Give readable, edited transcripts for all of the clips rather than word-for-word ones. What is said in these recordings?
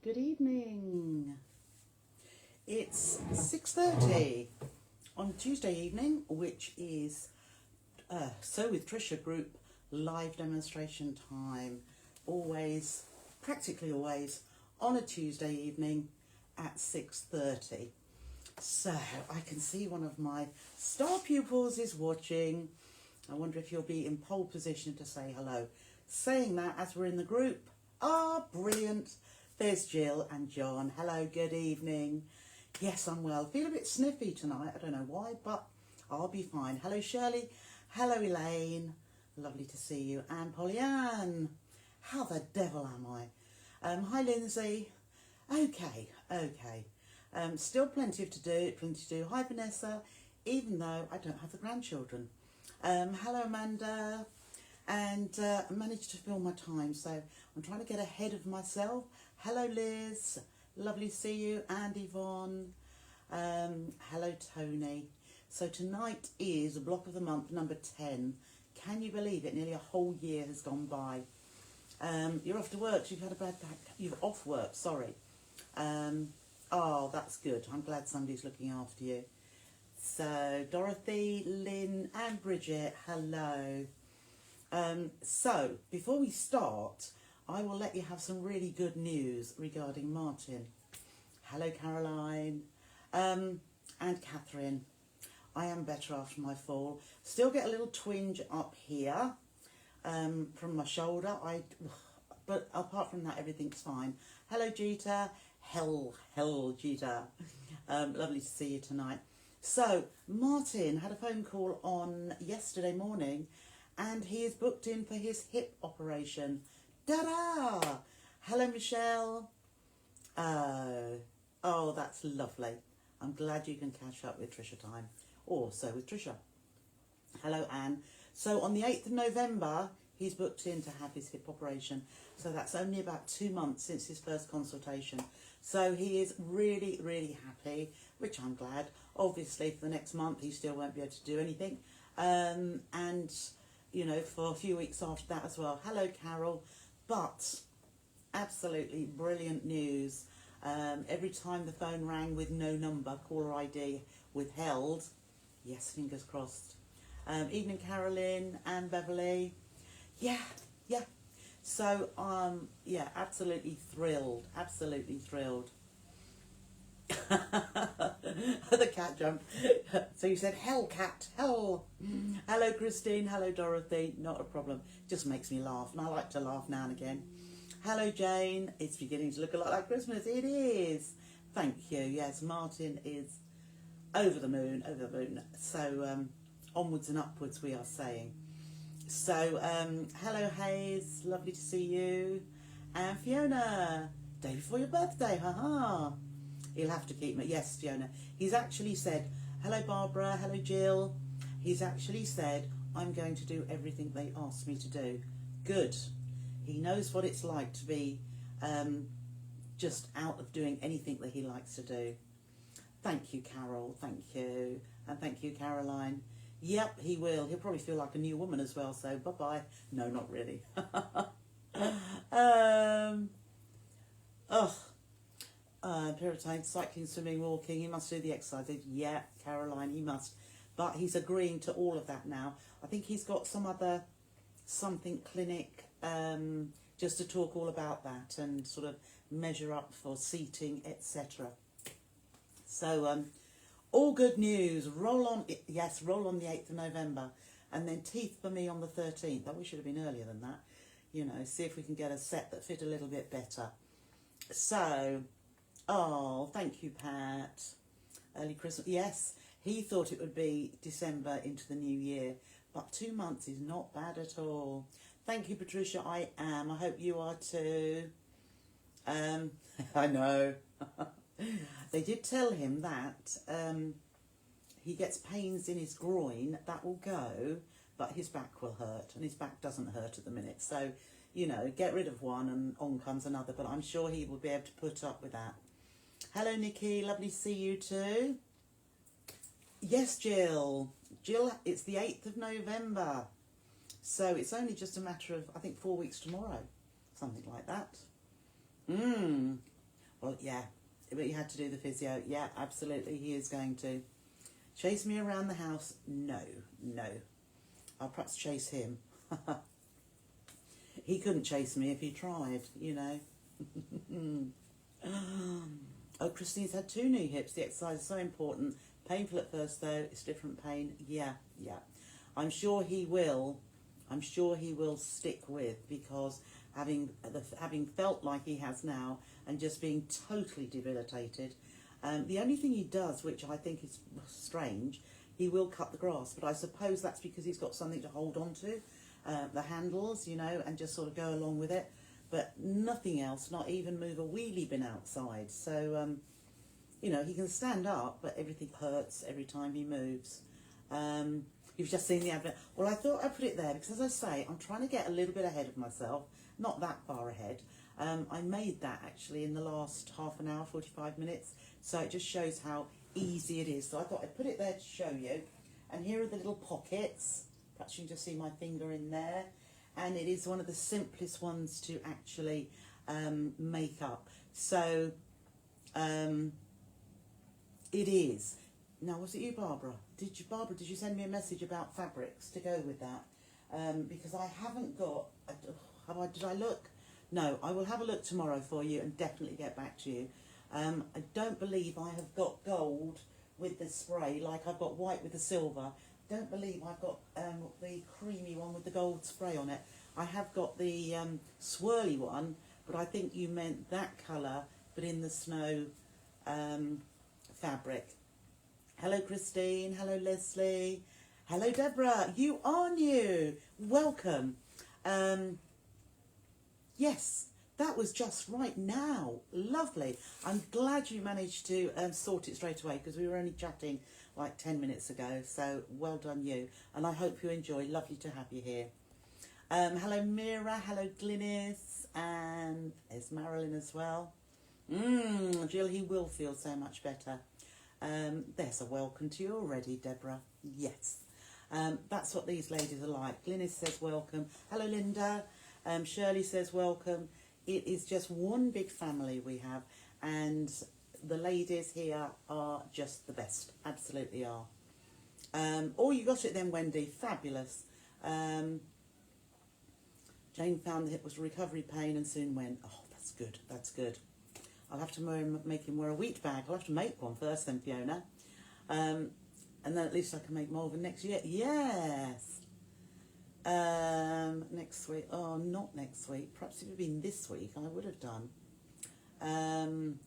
Good evening. It's 6:30 on Tuesday evening, which is So with Trisha group live demonstration time. Always, practically always, on a Tuesday evening at 6:30. So I can see one of my star pupils is watching. I wonder if you'll be in pole position to say hello. Saying that as we're in the group. Brilliant. There's Jill and John. Hello, good evening. Yes, I'm well. Feel a bit sniffy tonight. I don't know why, but I'll be fine. Hello, Shirley. Hello, Elaine. Lovely to see you. And Pollyann. How the devil am I? Hi, Lindsay. Okay. Still plenty to do. Hi, Vanessa. Even though I don't have the grandchildren. Hello, Amanda. And I managed to fill my time, so I'm trying to get ahead of myself. Hello, Liz. Lovely to see you. And Yvonne. Hello, Tony. So tonight is block of the month number 10. Can you believe it? Nearly a whole year has gone by. You're off to work. So you've had a bad back. You're off work. Sorry. Oh, that's good. I'm glad somebody's looking after you. So Dorothy, Lynn, and Bridget. Hello. So before we start, I will let you have some really good news regarding Martin. Hello, Caroline, and Catherine. I am better after my fall. Still get a little twinge up here from my shoulder. But apart from that, everything's fine. Hello, Jeeta. Hell, Jeeta. Lovely to see you tonight. So Martin had a phone call on yesterday morning, and he is booked in for his hip operation. Ta-da! Hello, Michelle. Oh, that's lovely. I'm glad you can catch up with Trisha time. Also with Trisha. Hello, Anne. So on the 8th of November, he's booked in to have his hip operation. So that's only about 2 months since his first consultation. So he is really, really happy, which I'm glad. Obviously, for the next month, he still won't be able to do anything. And you know, for a few weeks after that as well. Hello, Carol. But absolutely brilliant news. Every time the phone rang with no number, caller ID withheld. Yes, fingers crossed. Evening, Carolyn and Beverly. Yeah. So, yeah, absolutely thrilled. The cat jumped. So you said, hell, cat, hell. Hello, Christine. Hello, Dorothy. Not a problem. Just makes me laugh. And I like to laugh now and again. Hello, Jane. It's beginning to look a lot like Christmas. It is. Thank you. Yes, Martin is over the moon. So, onwards and upwards, we are saying. So, hello, Hayes. Lovely to see you. And Fiona. Day before your birthday. Ha. He'll have to keep me. Yes, Fiona. He's actually said, hello, Barbara. Hello, Jill. He's actually said, I'm going to do everything they asked me to do. Good. He knows what it's like to be just out of doing anything that he likes to do. Thank you, Carol. Thank you. And thank you, Caroline. Yep, he will. He'll probably feel like a new woman as well. So, bye-bye. No, not really. Pyritine, cycling, swimming, walking, he must do the exercises. Yeah, Caroline, he must. But he's agreeing to all of that now. I think he's got something clinic, just to talk all about that and sort of measure up for seating, etc. So, all good news. Roll on the 8th of November. And then teeth for me on the 13th. I wish it had been earlier than that. You know, see if we can get a set that fit a little bit better. So, oh, thank you, Pat. Early Christmas. Yes, he thought it would be December into the new year, but 2 months is not bad at all. Thank you, Patricia. I am. I hope you are too. I know. They did tell him that he gets pains in his groin. That will go, but his back will hurt, and his back doesn't hurt at the minute. So, you know, get rid of one and on comes another, but I'm sure he will be able to put up with that. Hello, Nikki. Lovely to see you too. Yes, Jill. Jill, it's the 8th of November. So it's only just a matter of, I think, 4 weeks tomorrow. Something like that. Well, yeah, but you had to do the physio. Yeah, absolutely, he is going to. Chase me around the house? No, no. I'll perhaps chase him. He couldn't chase me if he tried, you know. Oh, Christine's had 2 new hips. The exercise is so important. Painful at first, though. It's different pain. Yeah, yeah. I'm sure he will. I'm sure he will stick with, because having felt like he has now and just being totally debilitated, the only thing he does, which I think is strange, he will cut the grass. But I suppose that's because he's got something to hold on to, the handles, you know, and just sort of go along with it. But nothing else, not even move a wheelie bin outside. So, you know, he can stand up, but everything hurts every time he moves. You've just seen the advert. Well, I thought I'd put it there because, as I say, I'm trying to get a little bit ahead of myself. Not that far ahead. I made that actually in the last half an hour, 45 minutes. So it just shows how easy it is. So I thought I'd put it there to show you. And here are the little pockets. Perhaps you can just see my finger in there. And it is one of the simplest ones to actually make up. So it is. Now, was it you, Barbara? Barbara, did you send me a message about fabrics to go with that? Because I haven't got. Did I look? No, I will have a look tomorrow for you and definitely get back to you. I don't believe I have got gold with the spray like I've got white with the silver. Don't believe I've got the creamy one with the gold spray on it. I have got the swirly one, but I think you meant that colour, but in the snow fabric. Hello, Christine. Hello, Leslie. Hello, Deborah. You are new. Welcome. Yes, that was just right now. Lovely. I'm glad you managed to sort it straight away, because we were only chatting like 10 minutes ago. So well done you. And I hope you enjoy. Lovely to have you here. Hello, Mira. Hello, Glynis. And there's Marilyn as well. Jill, he will feel so much better. There's a welcome to you already, Deborah. Yes. That's what these ladies are like. Glynis says welcome. Hello, Linda. Shirley says welcome. It is just one big family we have, and the ladies here are just the best. Absolutely are. Oh, you got it then, Wendy. Fabulous. Jane found that it was recovery pain and soon went. Oh, that's good. That's good. I'll have to make him wear a wheat bag. I'll have to make one first then, Fiona. And then at least I can make more of next year. Yes. Next week. Oh, not next week. Perhaps if it had been this week, I would have done.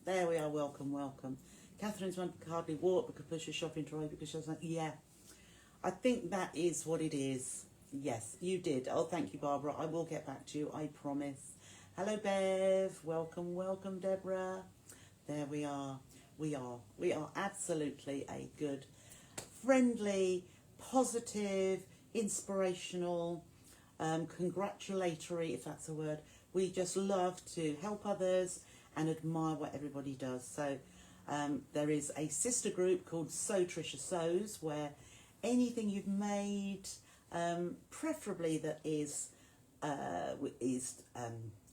There we are. Welcome, welcome. Catherine's one could hardly walk but could push her shopping trolley because she was like, yeah. I think that is what it is. Yes, you did. Oh, thank you, Barbara. I will get back to you. I promise. Hello, Bev. Welcome, welcome, Deborah. There we are. We are absolutely a good, friendly, positive, inspirational, congratulatory, if that's a word. We just love to help others and admire what everybody does. So there is a sister group called So Trisha Sews, where anything you've made, preferably that is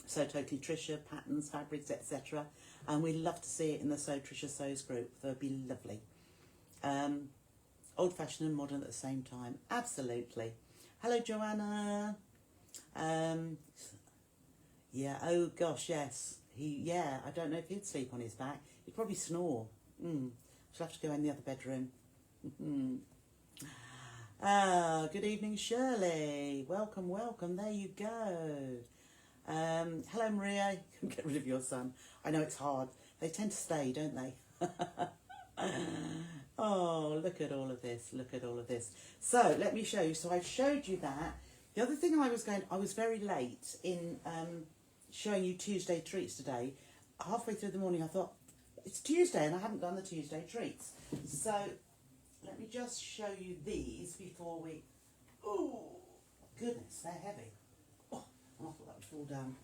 So Totally Trisha, patterns, fabrics, etc. And we love to see it in the So Trisha Sews group. That would be lovely. Old-fashioned and modern at the same time. Absolutely. Hello, Joanna. Yeah, oh gosh, yes. I don't know if he'd sleep on his back. He'd probably snore. She'll have to go in the other bedroom. Good evening, Shirley. Welcome, welcome. There you go. Hello, Maria. You can get rid of your son. I know it's hard. They tend to stay, don't they? Oh, look at all of this. Look at all of this. So let me show you. So I've showed you that. The other thing I was very late in showing you Tuesday treats today. Halfway through the morning I thought, it's Tuesday and I haven't done the Tuesday treats. So let me just show you these before we... Oh, goodness, they're heavy. Oh, I thought that would fall down.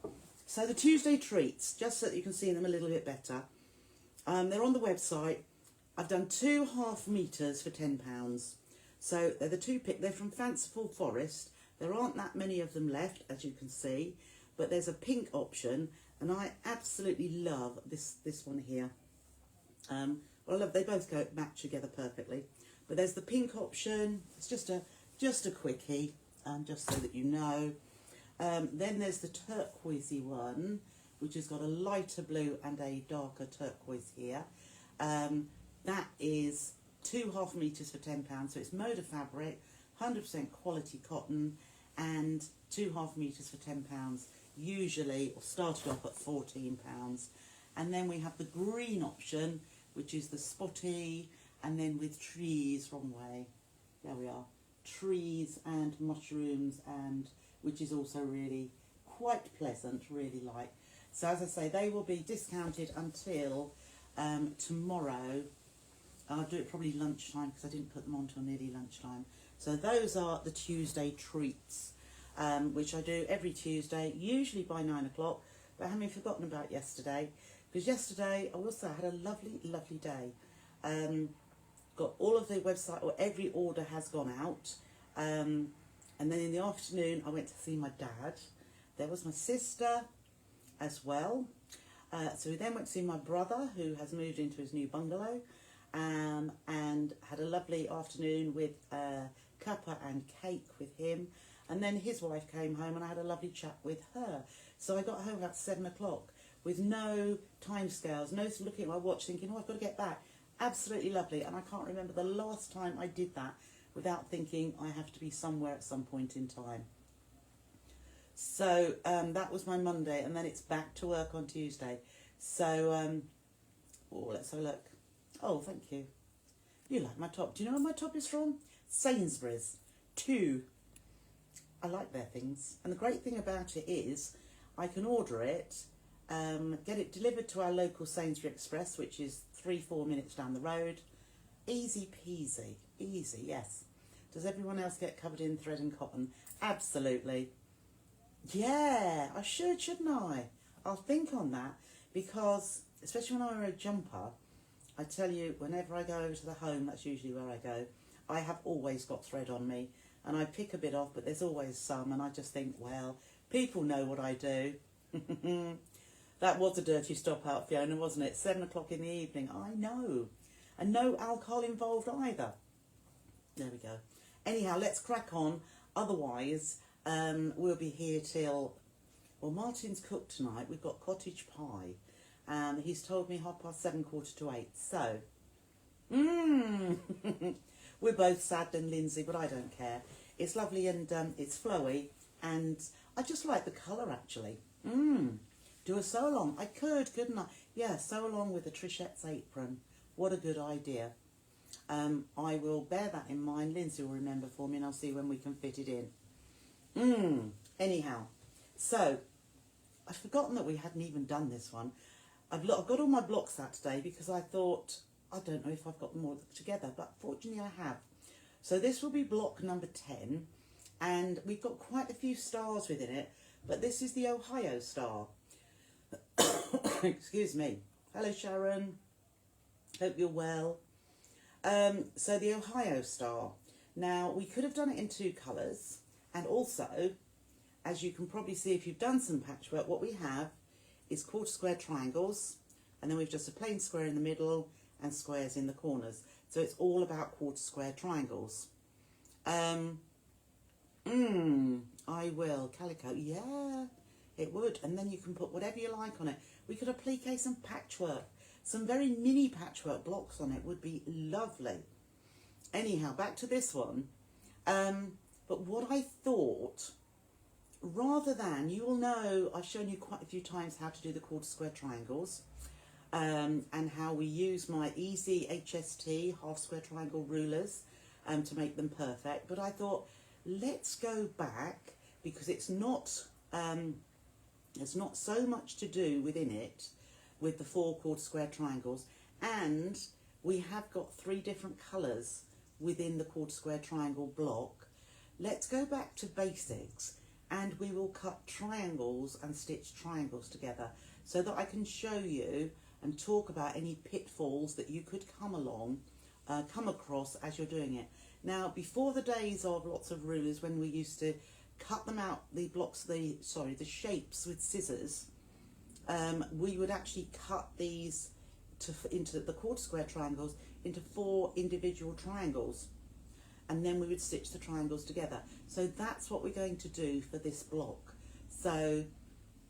So the Tuesday treats, just so that you can see them a little bit better. They're on the website. I've done 2.5 meters for £10. So they're the two they're from Fanciful Forest. There aren't that many of them left, as you can see. but there's a pink option, and I absolutely love this one here. Well, I love, they both match together perfectly, but there's the pink option. It's just a quickie, just so that you know. Then there's the turquoisey one, which has got a lighter blue and a darker turquoise here. That is 2.5 meters for £10, so it's Moda fabric, 100% quality cotton, and 2.5 meters for £10, usually, or started off at £14. And then we have the green option, which is the spotty, and then with trees, wrong way, there we are, trees and mushrooms, and which is also really quite pleasant, really light. So as I say, they will be discounted until tomorrow. I'll do it probably lunchtime, because I didn't put them on till nearly lunchtime. So those are the Tuesday treats, which I do every Tuesday, usually by 9 o'clock, but having forgotten about yesterday, because yesterday I also had a lovely, lovely day. Got all of the website, or every order has gone out, and then in the afternoon I went to see my dad. There was my sister as well. So we then went to see my brother, who has moved into his new bungalow, and had a lovely afternoon with cuppa and cake with him. And then his wife came home, and I had a lovely chat with her. So I got home about 7 o'clock with no time scales, no looking at my watch thinking, oh, I've got to get back. Absolutely lovely. And I can't remember the last time I did that without thinking I have to be somewhere at some point in time. So that was my Monday, and then it's back to work on Tuesday. So, oh, let's have a look. Oh, thank you. You like my top. Do you know where my top is from? Sainsbury's. 2. I like their things. And the great thing about it is I can order it, get it delivered to our local Sainsbury Express, which is 3-4 minutes down the road. Easy peasy. Easy, yes. Does everyone else get covered in thread and cotton? Absolutely. Yeah, I should, shouldn't I? I'll think on that, because especially when I wear a jumper, I tell you, whenever I go over to the home, that's usually where I go, I have always got thread on me, and I pick a bit off, but there's always some, and I just think, well, people know what I do. That was a dirty stop out, Fiona, wasn't it? 7 o'clock in the evening, I know. And no alcohol involved either. There we go. Anyhow, let's crack on. Otherwise, we'll be here till, well, Martin's cooked tonight. We've got cottage pie. He's told me 7:15, 7:45. So, we're both sad and Lindsay, but I don't care. It's lovely, and it's flowy, and I just like the colour, actually. Do a sew along. I couldn't I? Yeah, sew along with the Trishette's apron. What a good idea. I will bear that in mind. Lindsay will remember for me, and I'll see when we can fit it in. Anyhow, so I've forgotten that we hadn't even done this one. I've got all my blocks out today, because I thought, I don't know if I've got them all together, but fortunately I have. So this will be block number 10, and we've got quite a few stars within it, but this is the Ohio star. Excuse me. Hello, Sharon. Hope you're well. So the Ohio star. Now, we could have done it in 2 colours, and also, as you can probably see if you've done some patchwork, what we have is quarter square triangles, and then we've just a plain square in the middle and squares in the corners. So it's all about quarter square triangles. I will. Calico, yeah, it would. And then you can put whatever you like on it. We could applique some patchwork. Some very mini patchwork blocks on it would be lovely. Anyhow, back to this one. But what I thought, rather than, you will know, I've shown you quite a few times how to do the quarter square triangles, and how we use my easy HST, half square triangle rulers, to make them perfect. But I thought, let's go back, because it's not so much to do within it with the 4 quarter square triangles, and we have got 3 different colours within the quarter square triangle block. Let's go back to basics, and we will cut triangles and stitch triangles together, so that I can show you and talk about any pitfalls that you could come across as you're doing it. Now, before the days of lots of rulers, when we used to cut them out, the shapes with scissors, we would actually cut these into the quarter square triangles into 4 individual triangles, and then we would stitch the triangles together. So that's what we're going to do for this block. So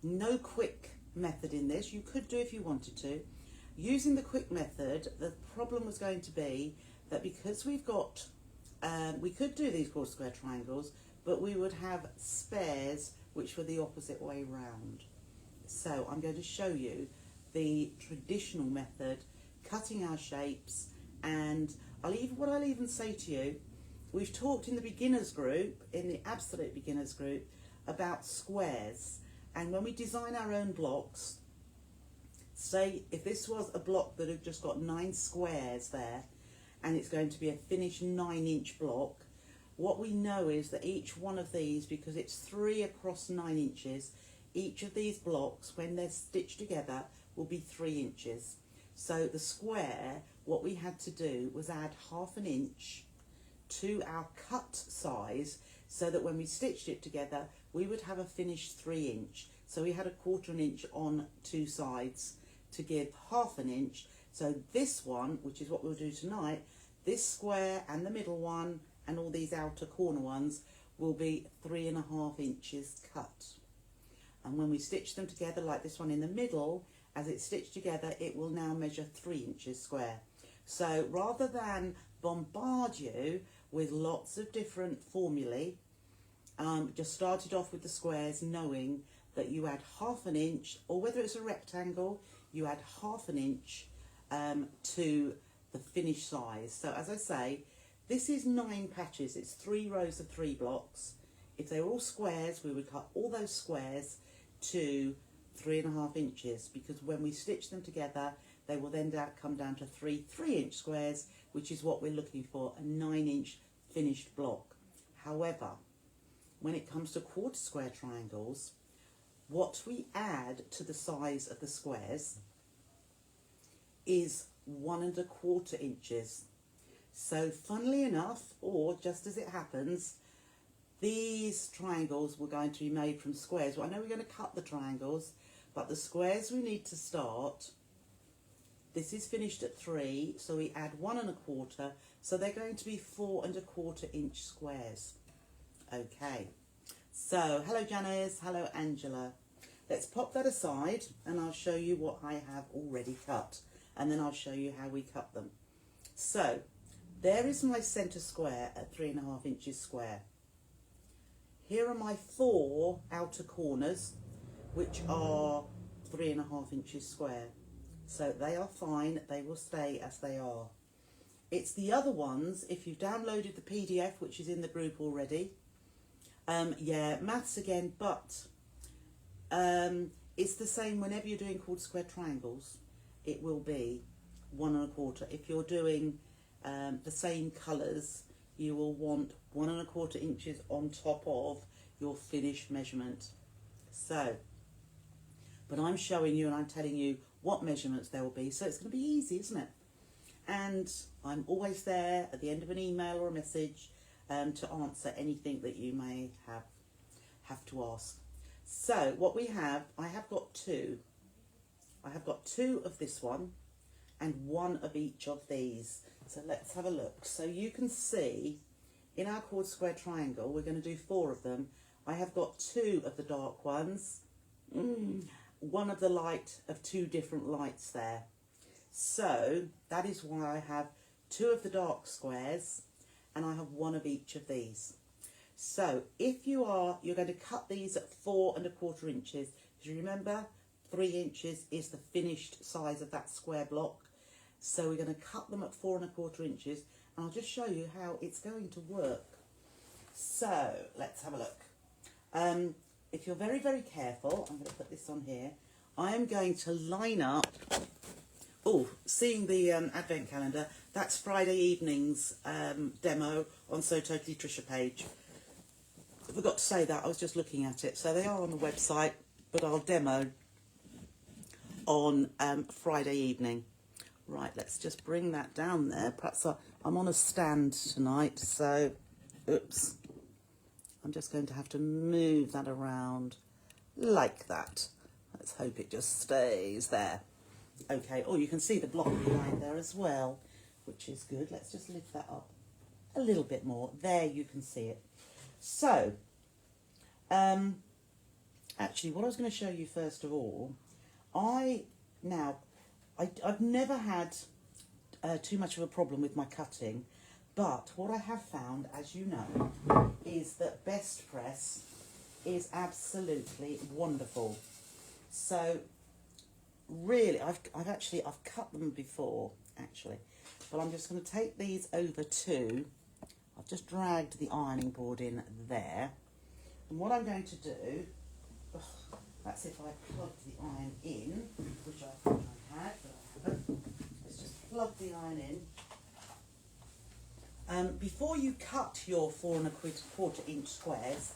no quick method in this. You could do if you wanted to. Using the quick method, the problem was going to be that because we've got, we could do these quarter square triangles, but we would have spares which were the opposite way round. So I'm going to show you the traditional method, cutting our shapes, and I'll even say to you, we've talked in the beginners group, in the absolute beginners group, about squares. And when we design our own blocks, say if this was a block that had just got 9 squares there, and it's going to be a finished 9-inch block, what we know is that each one of these, because it's 3 across 9 inches, each of these blocks, when they're stitched together, will be 3 inches. So the square, what we had to do was add ½ an inch to our cut size, so that when we stitched it together, we would have a finished 3 inch. So we had a ¼ inch on 2 sides to give ½ an inch. So this one, which is what we'll do tonight, this square and the middle one and all these outer corner ones will be 3½ inches cut. And when we stitch them together, like this one in the middle, as it's stitched together, it will now measure 3 inches square. So rather than bombard you with lots of different formulae, just started off with the squares, knowing that you add ½ an inch, or whether it's a rectangle, you add ½ an inch to the finished size. So as I say, this is 9 patches. It's 3 rows of 3 blocks. If they were all squares, we would cut all those squares to 3½ inches, because when we stitch them together, they will then come down to 3 3-inch squares, which is what we're looking for, a 9-inch finished block. However, when it comes to quarter square triangles, what we add to the size of the squares is 1¼ inches. So funnily enough, or just as it happens, these triangles were going to be made from squares. Well, I know we're going to cut the triangles, but the squares we need to start, this is finished at 3, so we add 1¼ so they're going to be 4¼ inch squares. Okay, so hello Janice, hello Angela. Let's pop that aside and I'll show you what I have already cut, and then I'll show you how we cut them. So there is my centre square at 3½ inches square. Here are my 4 outer corners, which are 3½ inches square. So they are fine, they will stay as they are. It's the other ones, if you've downloaded the PDF, which is in the group already, yeah, maths again, but it's the same whenever you're doing quarter square triangles. It will be 1¼ If you're doing the same colours, you will want 1¼ inches on top of your finished measurement. So, but I'm showing you and I'm telling you what measurements there will be, so it's going to be easy, isn't it? And I'm always there at the end of an email or a message to answer anything that you may have to ask. So what we have, I have got 2. I have got 2 of this one and 1 of each of these. So let's have a look. So you can see in our quarter square triangle, we're going to do 4 of them. I have got 2 of the dark ones, 1 of the light, of 2 different lights there. So that is why I have 2 of the dark squares and I have 1 of each of these. So if you're going to cut these at 4¼ inches. Do you remember 3 inches is the finished size of that square block? So we're going to cut them at 4¼ inches, and I'll just show you how it's going to work. So let's have a look. If you're very, very careful, I'm going to put this on here. I am going to line up. Oh, seeing the advent calendar, that's Friday evening's demo on So Totally Trisha page. I forgot to say that, I was just looking at it. So they are on the website, but I'll demo on Friday evening. Right, let's just bring that down there. Perhaps I'm on a stand tonight, so, oops. I'm just going to have to move that around like that. Let's hope it just stays there. Okay, oh, you can see the block behind there as well, which is good. Let's just lift that up a little bit more. There, you can see it. So, actually, what I was going to show you first of all, I've never had too much of a problem with my cutting, but what I have found, as you know, is that Best Press is absolutely wonderful. So really, I've cut them before actually, but I'm just going to take these over to, I've just dragged the ironing board in there, and what I'm going to do, that's if I plug the iron in, which I thought I had, but I haven't. Let's just plug the iron in. Before you cut your 4 1/4 inch squares,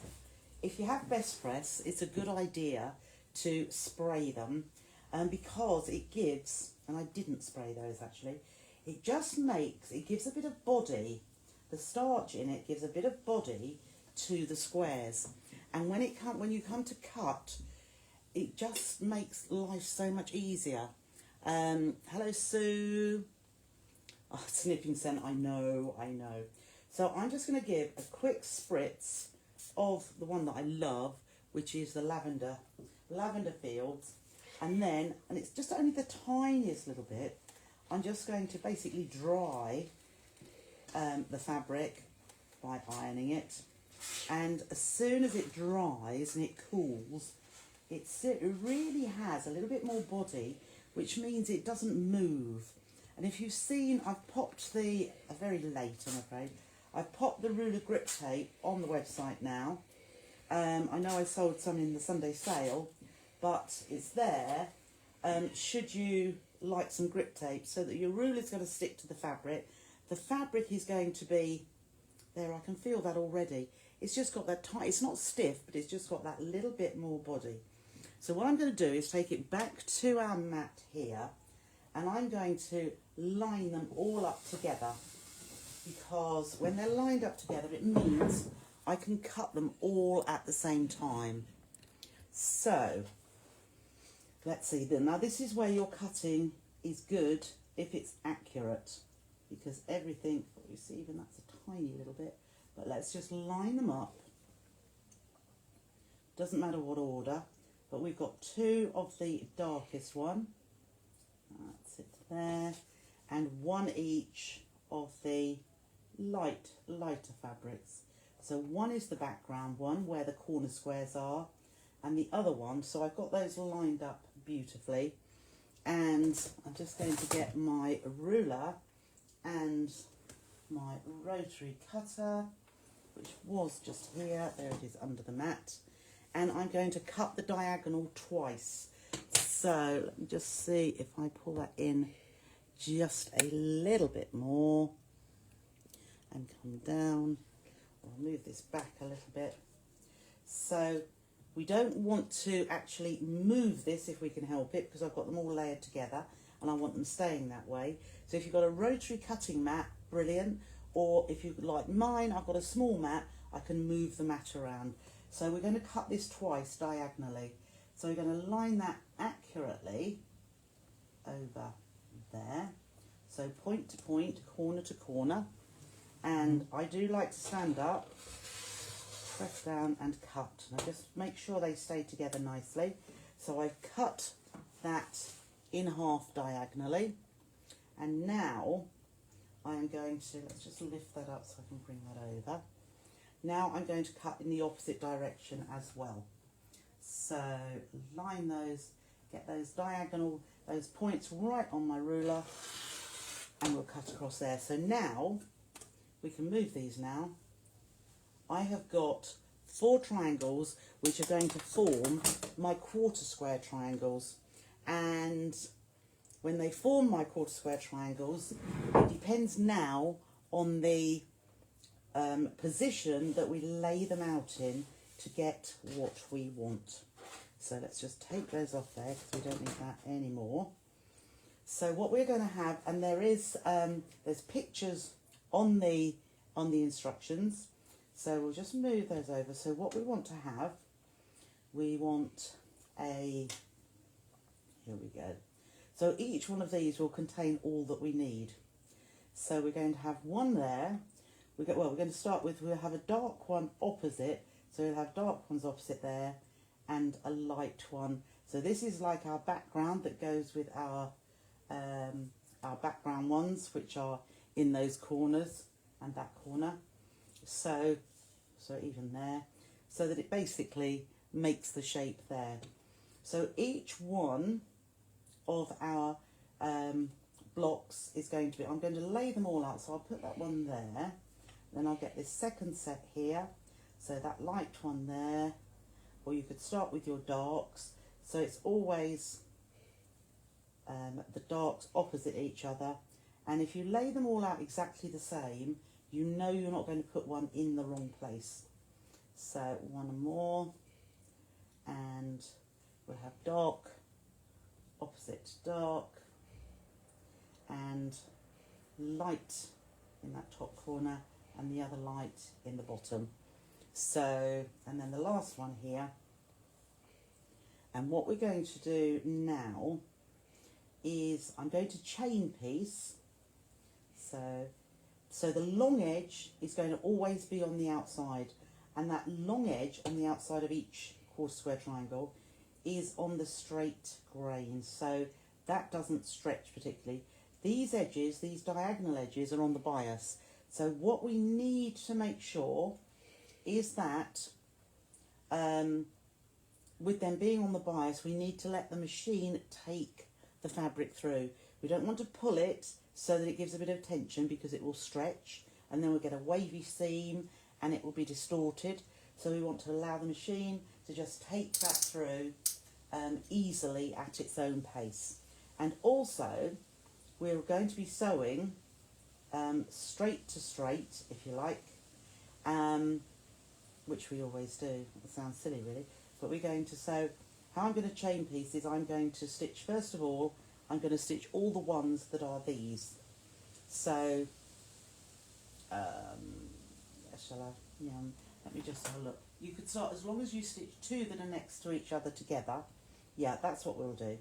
if you have Best Press, it's a good idea to spray them, because it gives, and I didn't spray those actually, it gives a bit of body, the starch in it gives a bit of body to the squares, and when you come to cut, it just makes life so much easier. Hello Sue. Oh, snipping scent, I know. So I'm just going to give a quick spritz of the one that I love, which is the lavender fields, and it's just only the tiniest little bit. I'm just going to basically dry the fabric by ironing it, and as soon as it dries and it cools, it really has a little bit more body, which means it doesn't move. And if you've seen, I've popped very late I'm afraid, I've popped the ruler grip tape on the website now. I know I sold some in the Sunday sale, but it's there should you like some grip tape, so that your ruler is going to stick to the fabric. The fabric is going to be, there, I can feel that already. It's just got that it's not stiff, but it's just got that little bit more body. So what I'm going to do is take it back to our mat here, and I'm going to line them all up together, because when they're lined up together, it means I can cut them all at the same time. So let's see. Now this is where your cutting is good if it's accurate, because everything, you see, even that's a tiny little bit, but let's just line them up. Doesn't matter what order, but we've got 2 of the darkest one, that's it there, and 1 each of the lighter fabrics. So one is the background one where the corner squares are, and the other one, so I've got those lined up beautifully, and I'm just going to get my ruler and my rotary cutter, which was just here, there it is under the mat, and I'm going to cut the diagonal twice. So let me just see if I pull that in just a little bit more and come down. I'll move this back a little bit. So we don't want to actually move this if we can help it, because I've got them all layered together and I want them staying that way. So if you've got a rotary cutting mat, brilliant, or if you like mine, I've got a small mat, I can move the mat around. So we're going to cut this twice diagonally. So we're going to line that accurately over there. So point to point, corner to corner. And I do like to stand up, press down and cut. Now just make sure they stay together nicely. So I've cut that in half diagonally. And now I am going to, let's just lift that up so I can bring that over. Now I'm going to cut in the opposite direction as well. So line those, get those diagonal, those points right on my ruler, and we'll cut across there. So now we can move these now. I have got 4 triangles which are going to form my quarter square triangles, and when they form my quarter square triangles, it depends now on the position that we lay them out in to get what we want. So let's just take those off there because we don't need that anymore. So what we're going to have, and there's pictures on the instructions, So we'll just move those over. So what we want to have, we want here we go. So each one of these will contain all that we need. So we're going to have one there. We're going to start with, we'll have a dark one opposite. So we'll have dark ones opposite there and a light one. So this is like our background that goes with our background ones, which are in those corners and that corner. So even there, so that it basically makes the shape there. So each one of our blocks is going to be, I'm going to lay them all out. So I'll put that one there, then I'll get this second set here. So that light one there, or you could start with your darks. So it's always the darks opposite each other. And if you lay them all out exactly the same, you know you're not going to put one in the wrong place. So one more, and we'll have dark opposite dark and light in that top corner and the other light in the bottom. So, and then the last one here. And what we're going to do now is I'm going to chain piece. So the long edge is going to always be on the outside, and that long edge on the outside of each quarter square triangle is on the straight grain, so that doesn't stretch particularly. These edges, these diagonal edges, are on the bias. So what we need to make sure is that with them being on the bias, we need to let the machine take the fabric through. We don't want to pull it so that it gives a bit of tension, because it will stretch and then we'll get a wavy seam and it will be distorted. So we want to allow the machine to just take that through easily at its own pace. And also we're going to be sewing straight to straight, if you like, which we always do. It sounds silly really, but we're going to sew. How I'm going to chain piece is I'm going to stitch, first of all, I'm going to stitch all the ones that are these. So, shall I? Yeah, let me just have a look. You could start, as long as you stitch two that are next to each other together. Yeah, that's what we'll do.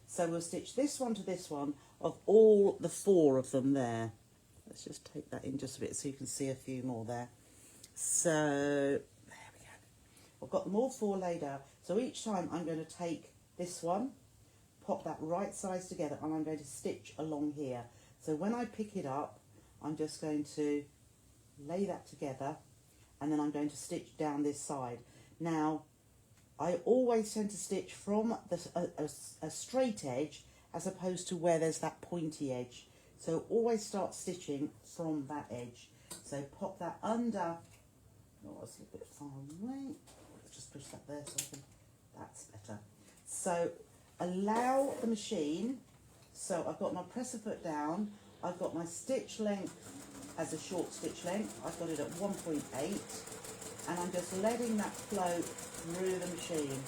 So we'll stitch this one to this one of all the four of them there. Let's just take that in just a bit so you can see a few more there. So, there we go. I've got them all four laid out. So each time I'm going to take this one, pop that right size together, and I'm going to stitch along here. So when I pick it up, I'm just going to lay that together, and then I'm going to stitch down this side. Now, I always tend to stitch from a straight edge as opposed to where there's that pointy edge. So always start stitching from that edge. So pop that under, oh, it's a little bit far away. Let's just push that there so I can, that's better. So allow the machine, so I've got my presser foot down, I've got my stitch length as a short stitch length, I've got it at 1.8, and I'm just letting that flow through the machine,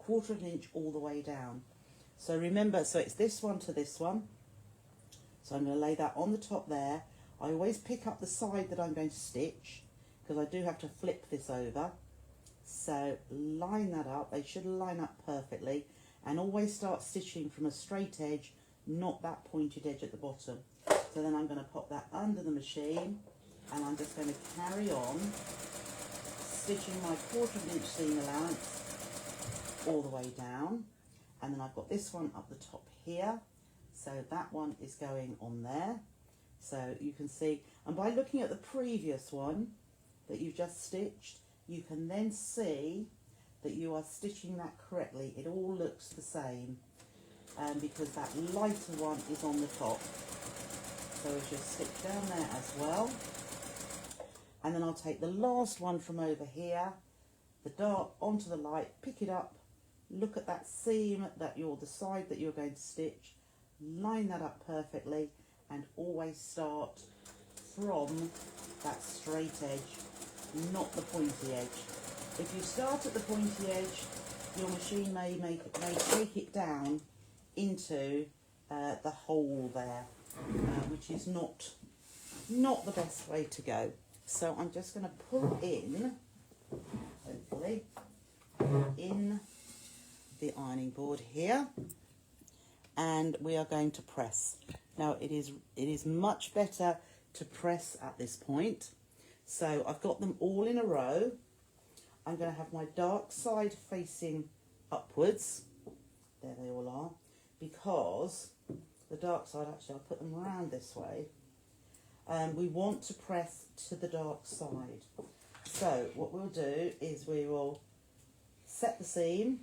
1/4 of an inch all the way down. So remember, so it's this one to this one, so I'm going to lay that on the top there. I always pick up the side that I'm going to stitch, because I do have to flip this over. So line that up, they should line up perfectly, and always start stitching from a straight edge, not that pointed edge at the bottom. So then I'm going to pop that under the machine, and I'm just going to carry on stitching my 1/4 of an inch seam allowance all the way down. And then I've got this one up the top here, so that one is going on there. So you can see, and by looking at the previous one that you've just stitched, you can then see that you are stitching that correctly. It all looks the same, because that lighter one is on the top. So we just stitch down there as well. And then I'll take the last one from over here, the dark onto the light, pick it up, look at that seam that the side that you're going to stitch, line that up perfectly, and always start from that straight edge, not the pointy edge. If you start at the pointy edge, your machine may take it down into the hole there, which is not the best way to go. So I'm just going to pull in, hopefully, in the ironing board here, and we are going to press. Now it is much better to press at this point. So I've got them all in a row. I'm going to have my dark side facing upwards. There they all are. Because the dark side, actually I'll put them around this way. We want to press to the dark side. So what we'll do is we will set the seam,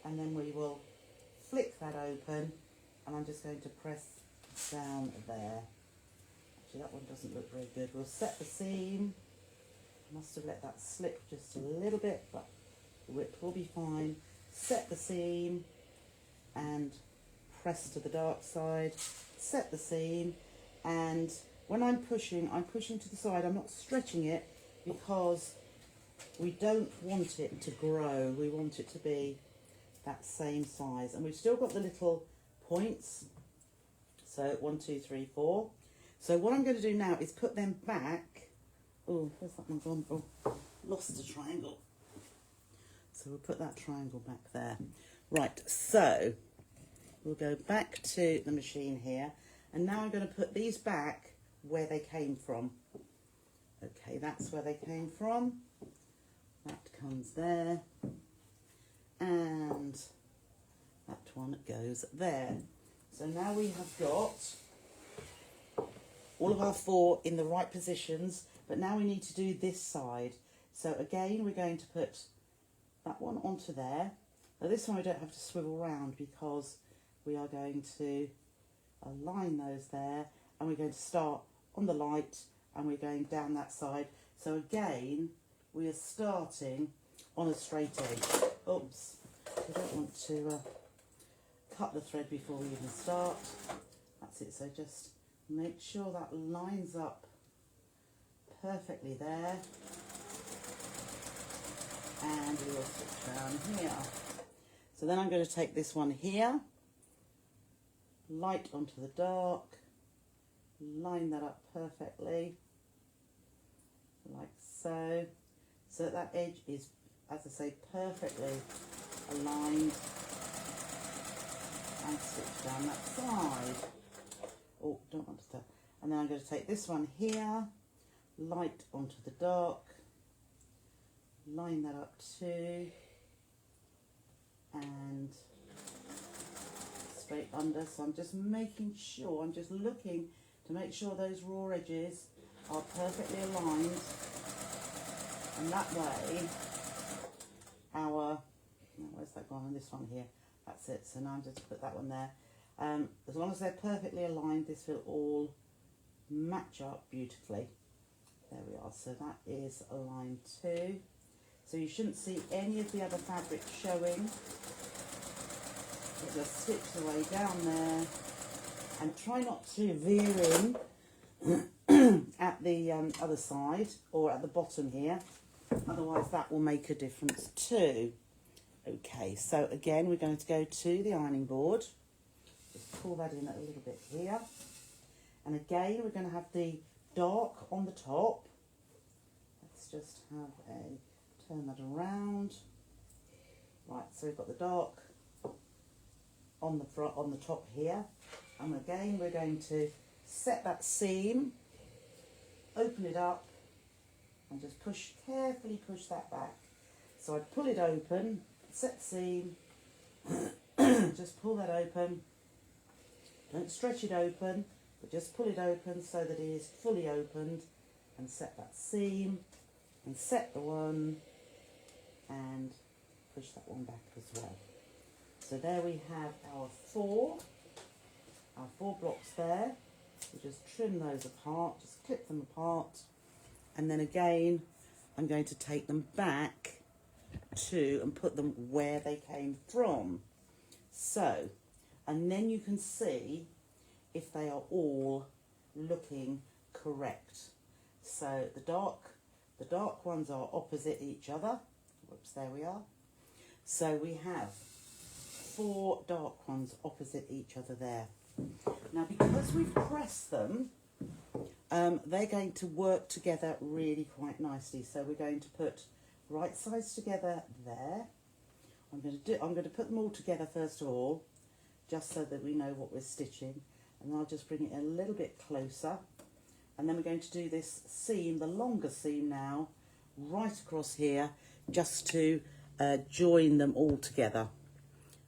and then we will flick that open, and I'm just going to press down there. Actually that one doesn't look very good. We'll set the seam. Must have let that slip just a little bit, but the width will be fine. Set the seam and press to the dark side. Set the seam, and when I'm pushing to the side. I'm not stretching it because we don't want it to grow. We want it to be that same size. And we've still got the little points. So 1, 2, 3, 4. So what I'm going to do now is put them back. Oh, where's that one gone? Oh, lost the triangle. So we'll put that triangle back there. Right, so we'll go back to the machine here. And now I'm going to put these back where they came from. Okay, that's where they came from. That comes there. And that one goes there. So now we have got all of our 4 in the right positions, but now we need to do this side. So again, we're going to put that one onto there. Now this one we don't have to swivel round because we are going to align those there, and we're going to start on the light and we're going down that side. So again, we are starting on a straight edge. Oops, we don't want to cut the thread before we even start. That's it, so just make sure that lines up perfectly there. And we will switch down here. So then I'm going to take this one here, light onto the dark, line that up perfectly, like so. So that edge is, as I say, perfectly aligned, and switch down that side. Oh, don't want to. And then I'm going to take this one here, light onto the dark, line that up too, and straight under. So I'm just making sure, I'm just looking to make sure those raw edges are perfectly aligned, and that way our, where's that gone on this one here? That's it. So now I'm just put that one there. As long as they're perfectly aligned, this will all match up beautifully. There we are. So that is aligned too. So you shouldn't see any of the other fabric showing. It just slips away down there. And try not to veer in at the other side or at the bottom here. Otherwise that will make a difference too. Okay, so again we're going to go to the ironing board. Just pull that in a little bit here. And again we're going to have the dark on the top. Let's just have a, turn that around. Right, so we've got the dark on the front, on the top here. And again we're going to set that seam, open it up, and just push, carefully push that back. So I pull it open, set the seam, just pull that open. Don't stretch it open, but just pull it open so that it is fully opened, and set that seam, and set the one, and push that one back as well. So there we have our four blocks there. We just trim those apart, just clip them apart, and then again I'm going to take them back to and put them where they came from. So, and then you can see if they are all looking correct. So the dark ones are opposite each other. Whoops, there we are. So we have 4 dark ones opposite each other there. Now because we've pressed them, they're going to work together really quite nicely. So we're going to put right sides together there. I'm going to put them all together first of all, just so that we know what we're stitching, and I'll just bring it a little bit closer, and then we're going to do this seam, the longer seam now, right across here, just to join them all together.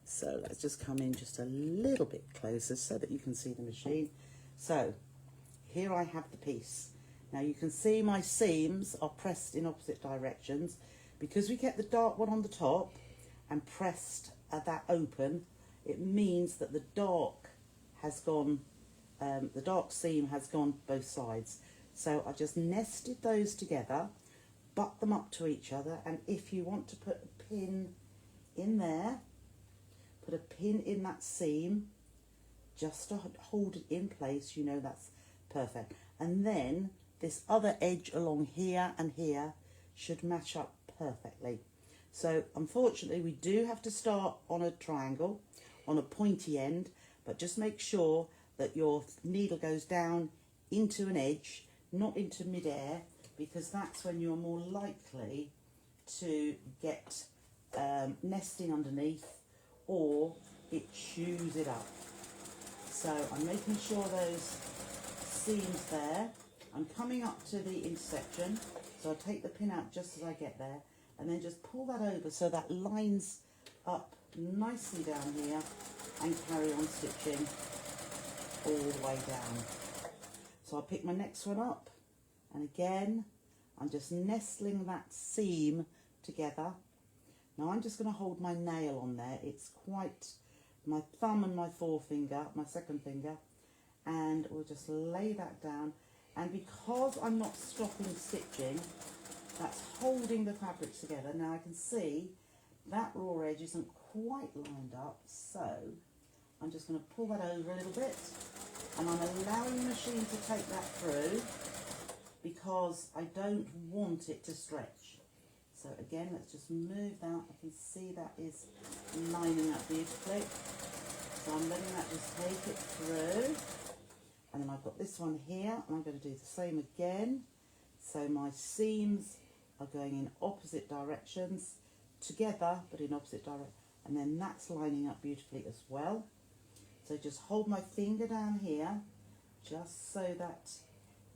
So let's just come in just a little bit closer so that you can see the machine. So here I have the piece. Now you can see my seams are pressed in opposite directions because we kept the dark one on the top and pressed that open. It means that the dark has gone, the dark seam has gone both sides. So I just nested those together, butt them up to each other, and if you want to put a pin in there, put a pin in that seam just to hold it in place, you know that's perfect. And then this other edge along here and here should match up perfectly. So unfortunately we do have to start on a triangle, on a pointy end, but just make sure that your needle goes down into an edge, not into mid-air, because that's when you're more likely to get nesting underneath, or it chews it up. So I'm making sure those seams there. I'm coming up to the intersection, so I take the pin out just as I get there, and then just pull that over so that lines up nicely down here, and carry on stitching all the way down. So I'll pick my next one up, and again I'm just nestling that seam together. Now I'm just going to hold my nail on there. It's quite, my thumb and my forefinger, my second finger, and we'll just lay that down. And because I'm not stopping stitching, that's holding the fabrics together. Now I can see that raw edge isn't quite lined up, so I'm just going to pull that over a little bit, and I'm allowing the machine to take that through because I don't want it to stretch. So again, let's just move that. I can see that is lining up beautifully. So I'm letting that just take it through. And then I've got this one here, and I'm going to do the same again. So my seams are going in opposite directions, together, but in opposite directions. And then that's lining up beautifully as well. So just hold my finger down here, just so that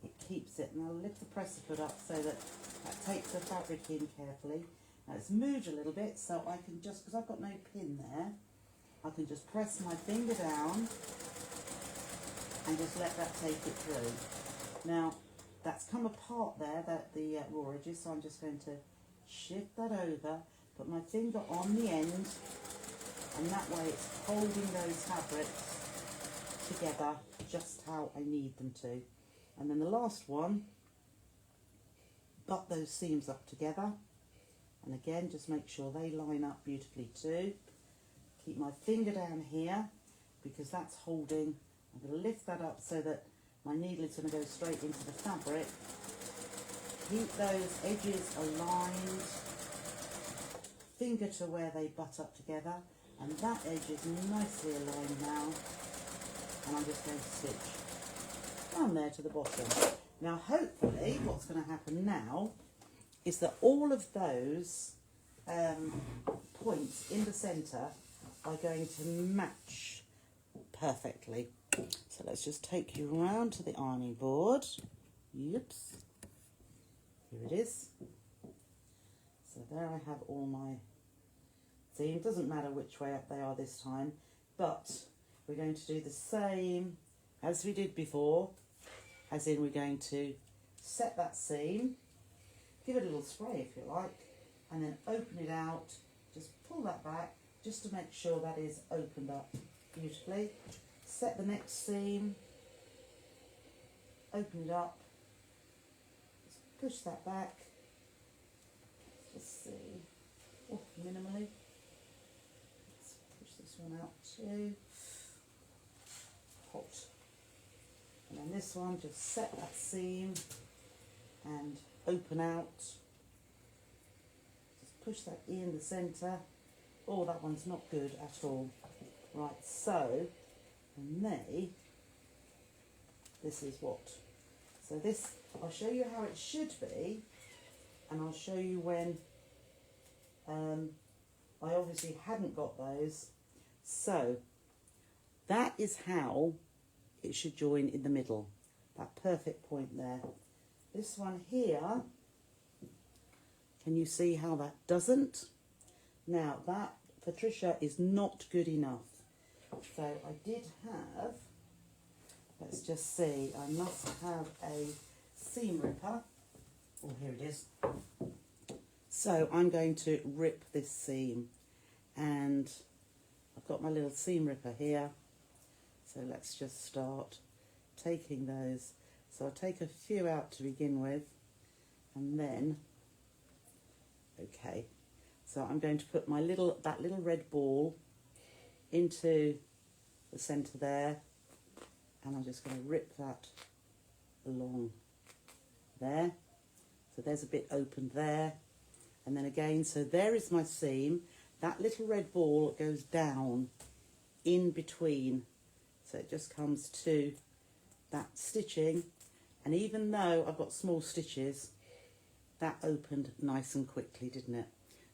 it keeps it. And I'll lift the presser foot up so that that takes the fabric in carefully. Now it's moved a little bit, so I can just, because I've got no pin there, I can just press my finger down and just let that take it through. Now that's come apart there, the raw edges, so I'm just going to shift that over, put my finger on the end, and that way it's holding those fabrics together just how I need them to. And then the last one, butt those seams up together, and again just make sure they line up beautifully too. Keep my finger down here because that's holding. I'm going to lift that up so that my needle is going to go straight into the fabric. Keep those edges aligned, finger to where they butt up together, and that edge is nicely aligned now, and I'm just going to stitch down there to the bottom. Now hopefully what's going to happen now is that all of those points in the centre are going to match perfectly. So let's just take you around to the ironing board. Oops. Here it is. So there I have all my, see, it doesn't matter which way up they are this time, but we're going to do the same as we did before, as in we're going to set that seam, give it a little spray if you like, and then open it out, just pull that back just to make sure that is opened up beautifully. Set the next seam, open it up, just push that back, just see, oh, minimally, let's push this one out too, hot, and then this one, just set that seam and open out, just push that in the centre. Oh, that one's not good at all. Right, so, and this is what So this, I'll show you how it should be, and I'll show you when I obviously hadn't got those. So that is how it should join in the middle, that perfect point there. This one here, can you see how that doesn't? Now that, for Trisha, is not good enough. So I did have, let's just see, I must have a seam ripper. Oh, here it is. So I'm going to rip this seam, and I've got my little seam ripper here. So let's just start taking those. So I'll take a few out to begin with, and then, okay. So I'm going to put my that little red ball into the centre there, and I'm just going to rip that along there. So there's a bit open there, and then again, so there is my seam. That little red ball goes down in between, so it just comes to that stitching, and even though I've got small stitches, that opened nice and quickly, didn't it?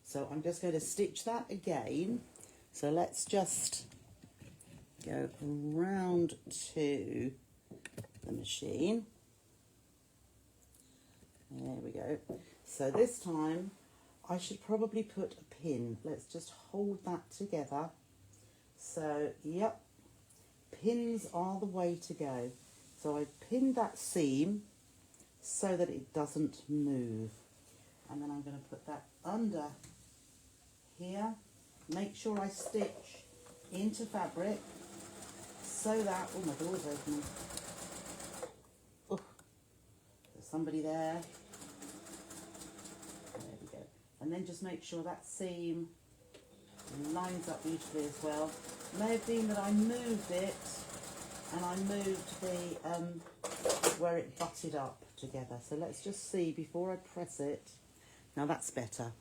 So I'm just going to stitch that again. So let's just go round to the machine. There we go. So this time I should probably put a pin. Let's just hold that together. So, yep, pins are the way to go. So I pinned that seam so that it doesn't move. And then I'm going to put that under here. Make sure I stitch into fabric so that, oh, my door's opening. Oh, there's somebody there. There we go. And then just make sure that seam lines up beautifully as well. May have been that I moved it, and I moved the where it butted up together. So let's just see before I press it. Now that's better.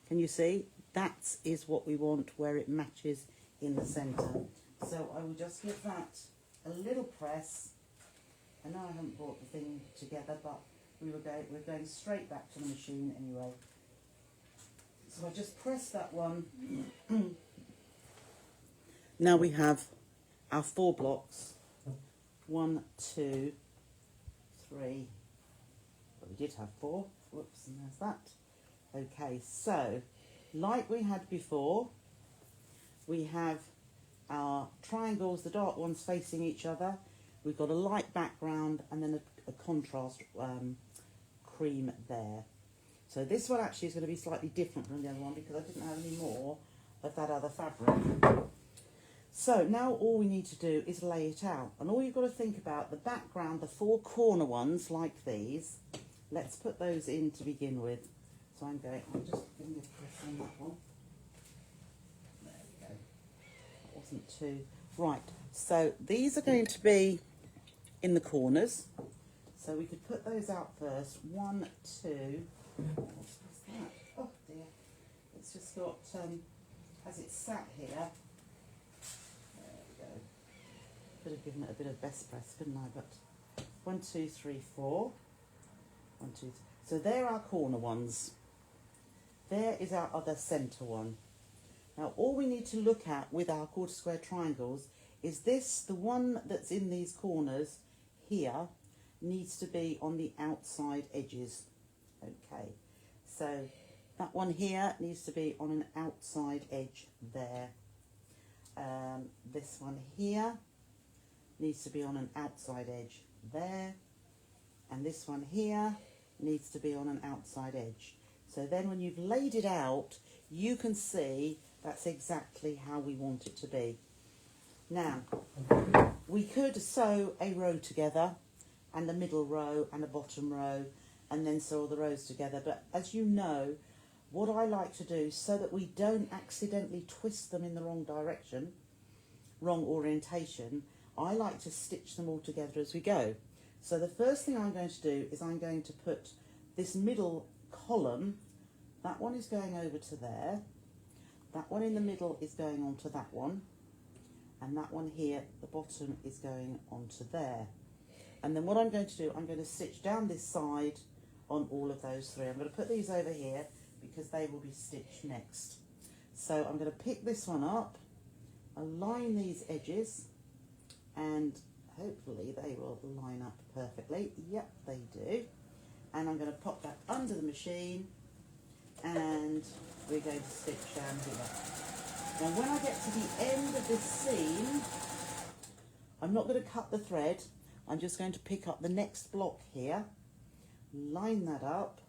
Can you see? That is what we want, where it matches in the centre. So I will just give that a little press. I know I haven't brought the thing together, but we're going straight back to the machine anyway. So I just press that one. Now we have our 4 blocks. 1, 2, 3. But we did have 4. Whoops, and there's that. Okay, so like we had before, we have our triangles, the dark ones facing each other. We've got a light background and then a contrast cream there. So this one actually is going to be slightly different from the other one because I didn't have any more of that other fabric. So now all we need to do is lay it out. And all you've got to think about, the background, the 4 corner ones like these, let's put those in to begin with. So I'm just giving you a press on that one. There we go. That wasn't too... Right, so these are going to be in the corners. So we could put those out first. 1, 2... What's that? Oh dear. It's just got, as it's sat here... There we go. Could have given it a bit of best press, couldn't I? But 1, 2, 3, 4. 1, 2, 3. So there are our corner ones. There is our other centre one. Now all we need to look at with our quarter square triangles is this, the one that's in these corners here, needs to be on the outside edges. Okay, so that one here needs to be on an outside edge there. This one here needs to be on an outside edge there. And this one here needs to be on an outside edge. So then when you've laid it out, you can see that's exactly how we want it to be. Now, we could sew a row together, and a middle row and a bottom row, and then sew all the rows together. But as you know, what I like to do, so that we don't accidentally twist them in the wrong direction, wrong orientation, I like to stitch them all together as we go. So the first thing I'm going to do is I'm going to put this middle column, that one is going over to there, that one in the middle is going on to that one, and that one here at the bottom is going on to there. And then what I'm going to do, I'm going to stitch down this side on all of those three. I'm going to put these over here because they will be stitched next. So I'm going to pick this one up, align these edges, and hopefully they will line up perfectly. Yep, they do. And I'm going to pop that under the machine, and we're going to stitch down here. Now when I get to the end of this seam, I'm not going to cut the thread. I'm just going to pick up the next block here, line that up.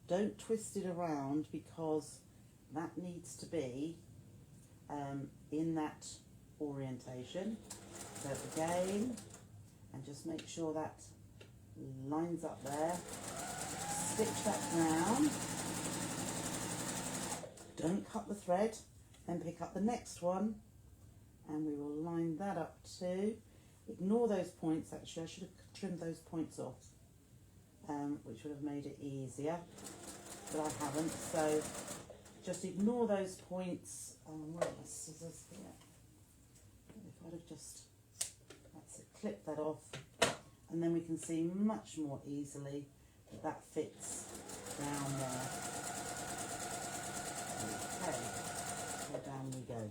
Don't twist it around because that needs to be in that orientation. So again, and just make sure that lines up there. Stitch that down. Don't cut the thread. Then pick up the next one, and we will line that up too. Ignore those points. Actually, I should have trimmed those points off, which would have made it easier, but I haven't. So just ignore those points. Where are my scissors here? If I'd have just, that's it, clip that off, and then we can see much more easily that that fits down there. Okay, so down we go.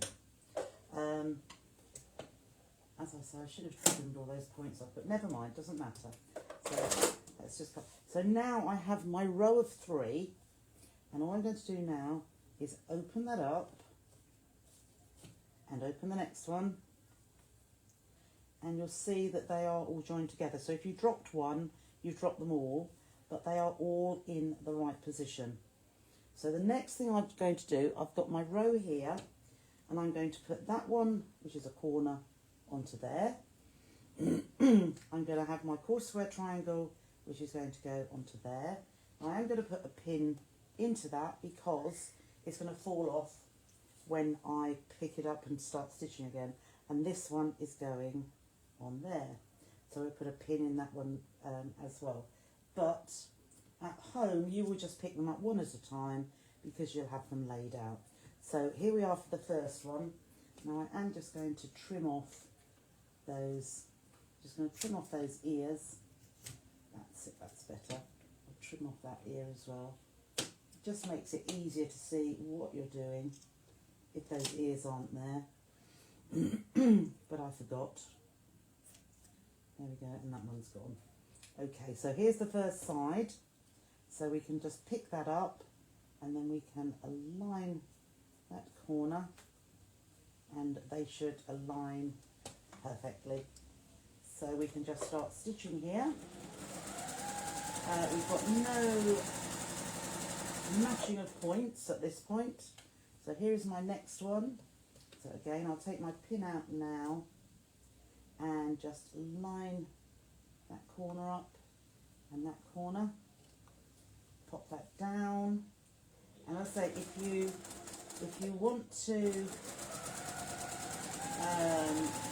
As I say, I should have trimmed all those points off, but never mind, doesn't matter. So let's just cut. So now I have my row of three, and all I'm going to do now is open that up and open the next one, and you'll see that they are all joined together. So if you dropped one, you've dropped them all, but they are all in the right position. So the next thing I'm going to do, I've got my row here, and I'm going to put that one, which is a corner, onto there. I'm going to have my quarter square triangle, which is going to go onto there. I am going to put a pin into that because it's going to fall off when I pick it up and start stitching again, and this one is going on there, so I put a pin in that one as well. But at home you will just pick them up one at a time because you'll have them laid out. So here we are for the first one. Now I am just going to trim off those, those ears. That's it, that's better. I'll trim off that ear as well. It just makes it easier to see what you're doing if those ears aren't there. But I forgot. There we go, and that one's gone. Okay, so here's the first side. So we can just pick that up, and then we can align that corner, and they should align perfectly. So we can just start stitching here. We've got no matching of points at this point. So here's my next one. So again, I'll take my pin out now and just line that corner up and that corner. Pop that down. And I say, if you want to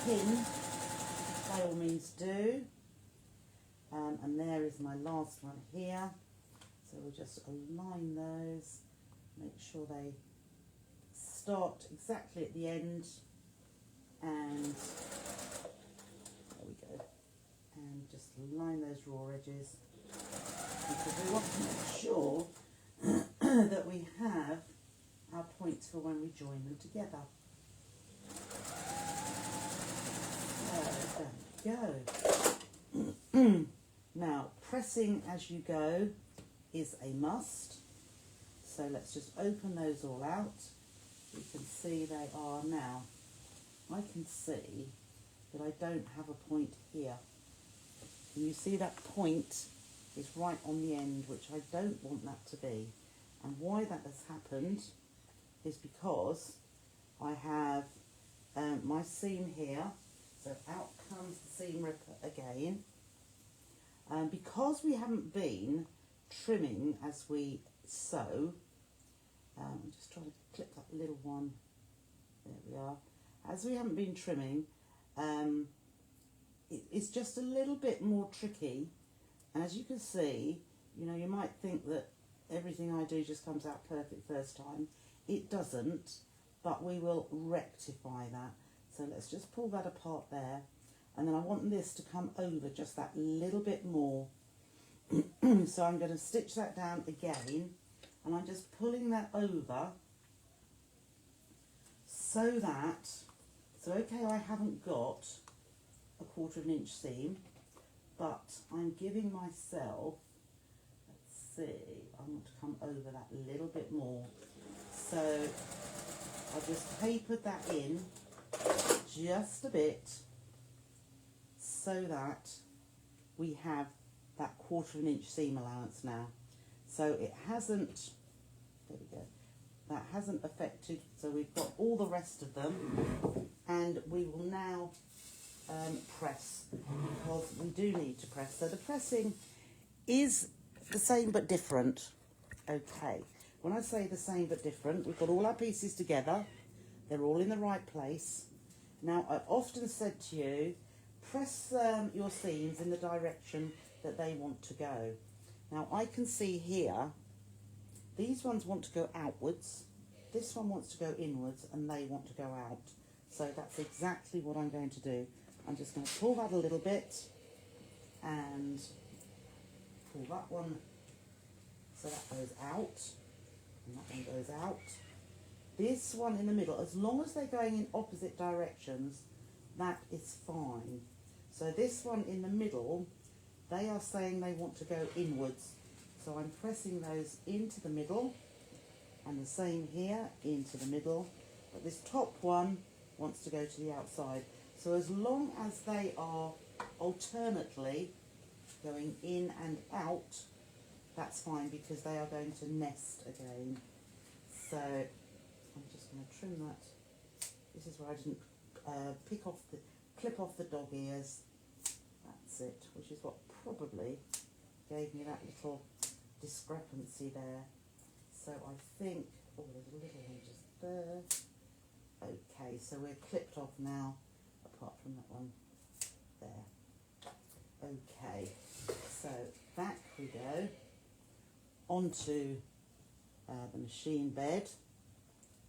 pin, by all means do. And there is my last one here. So we'll just align those, make sure they start exactly at the end, and there we go, and just line those raw edges because we want to make sure that we have our points for when we join them together. So there we go. Now, pressing as you go is a must. So let's just open those all out. You can see they are now. I can see that I don't have a point here. Can you see that point is right on the end, which I don't want that to be. And why that has happened is because I have my seam here. So out comes the seam ripper again. Because we haven't been trimming as we sew, I'm just trying to clip that little one, there we are. As we haven't been trimming, it's just a little bit more tricky, and as you can see, you know, you might think that everything I do just comes out perfect first time. It doesn't, but we will rectify that. So let's just pull that apart there. and then I want this to come over just that little bit more. So I'm going to stitch that down again, and I'm just pulling that over so that, so okay, I haven't got a 1/4 inch seam, but I'm giving myself, let's see, I want to come over that little bit more. So I just tapered that in just a bit so that we have that 1/4 inch seam allowance now. So it hasn't, there we go, that hasn't affected, so we've got all the rest of them, and we will now press, because we do need to press. So the pressing is the same but different. Okay, when I say the same but different, we've got all our pieces together, they're all in the right place. Now, I've often said to you, press your seams in the direction that they want to go. Now, I can see here, these ones want to go outwards, this one wants to go inwards, and they want to go out. So that's exactly what I'm going to do. I'm just going to pull that a little bit and pull that one so that goes out, and that one goes out. This one in the middle, as long as they're going in opposite directions, that is fine. So this one in the middle, they are saying they want to go inwards. So I'm pressing those into the middle, and the same here, into the middle. But this top one wants to go to the outside. So as long as they are alternately going in and out, that's fine, because they are going to nest again. So I'm just going to trim that. This is where I didn't clip off the dog ears. That's it, which is what probably gave me that little discrepancy there. So I think, oh, there's a little one just there. Okay, so we're clipped off now, apart from that one there. Okay, so back we go onto the machine bed.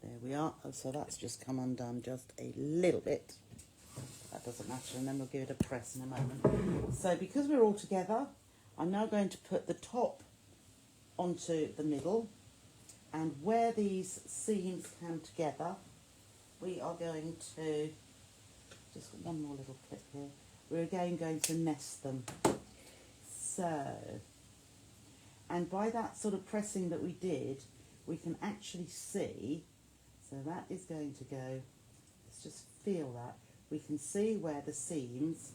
There we are. Oh, so that's just come undone just a little bit. That doesn't matter, and then we'll give it a press in a moment. So because we're all together, I'm now going to put the top onto the middle, and where these seams come together, we are going to, just one more little clip here, we're again going to nest them. So, and by that sort of pressing that we did, we can actually see, so that is going to go, let's just feel that, we can see where the seams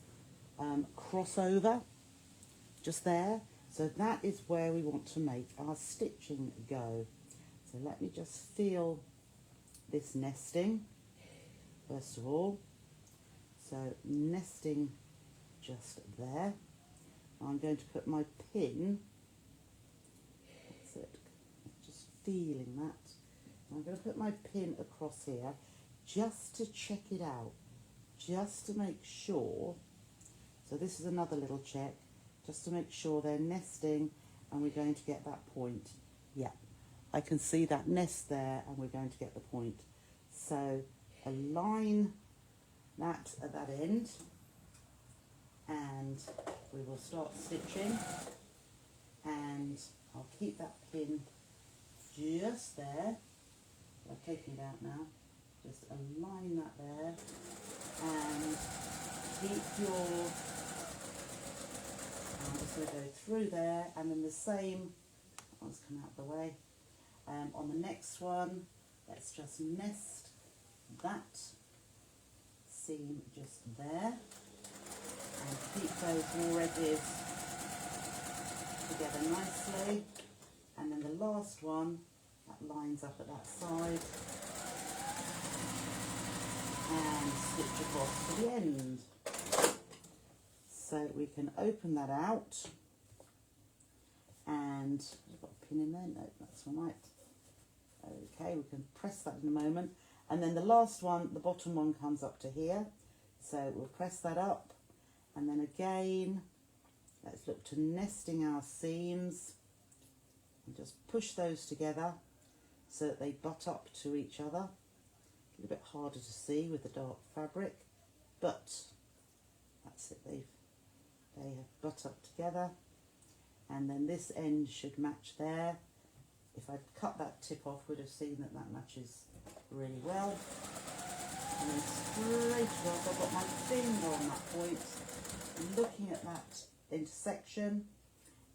cross over, just there. So that is where we want to make our stitching go. So let me just feel this nesting, first of all. So nesting just there. I'm going to put my pin, that's it, just feeling that. I'm going to put my pin across here just to check it out, just to make sure. So this is another little check, just to make sure they're nesting and we're going to get that point. Yeah, I can see that nest there and we're going to get the point. So align that at that end and we will start stitching, and I'll keep that pin just there. I'm taking it out now. Just align that there and keep your, I'm just going to go through there, and then the same, let's come out of the way. On the next one, let's just nest that seam just there and keep those raw edges together nicely, and then the last one that lines up at that side and stitch across to the end. So we can open that out, and I've got a pin in there, no, that's all right. Okay, we can press that in a moment, and then the last one, the bottom one, comes up to here, so we'll press that up, and then again let's look to nesting our seams and just push those together so that they butt up to each other. A little bit harder to see with the dark fabric, but That's it, they have got up together, and then this end should match there. If I'd cut that tip off, we'd have seen that that matches really well. And then straight across, I've got my finger on that point, looking at that intersection,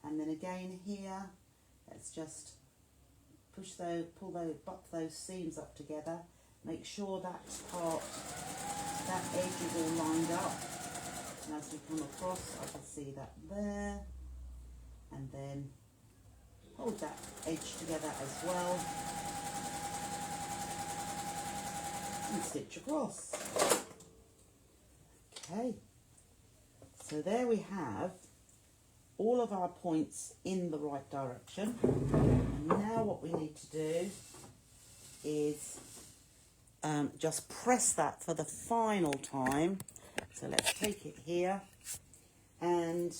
and then again here, let's just push those, butt those seams up together. Make sure that part, that edge is all lined up. And as we come across, I can see that there, and then hold that edge together as well, and stitch across. Okay, so there we have all of our points in the right direction. And now what we need to do is just press that for the final time. So let's take it here, and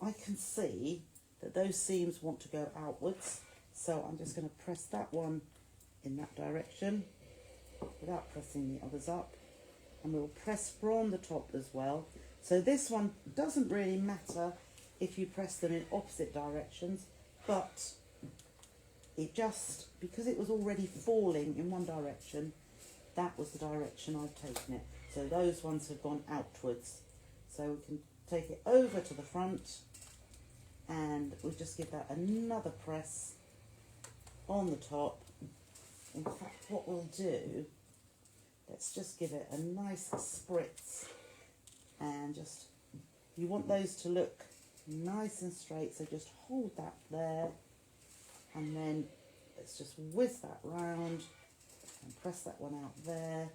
I can see that those seams want to go outwards, so I'm just going to press that one in that direction without pressing the others up, and we'll press from the top as well. So this one doesn't really matter if you press them in opposite directions, but it just, because it was already falling in one direction, that was the direction I've taken it. So those ones have gone outwards. So we can take it over to the front, and we'll just give that another press on the top. In fact, what we'll do, let's just give it a nice spritz, and just, you want those to look nice and straight, so just hold that there, and then let's just whiz that round and press that one out there.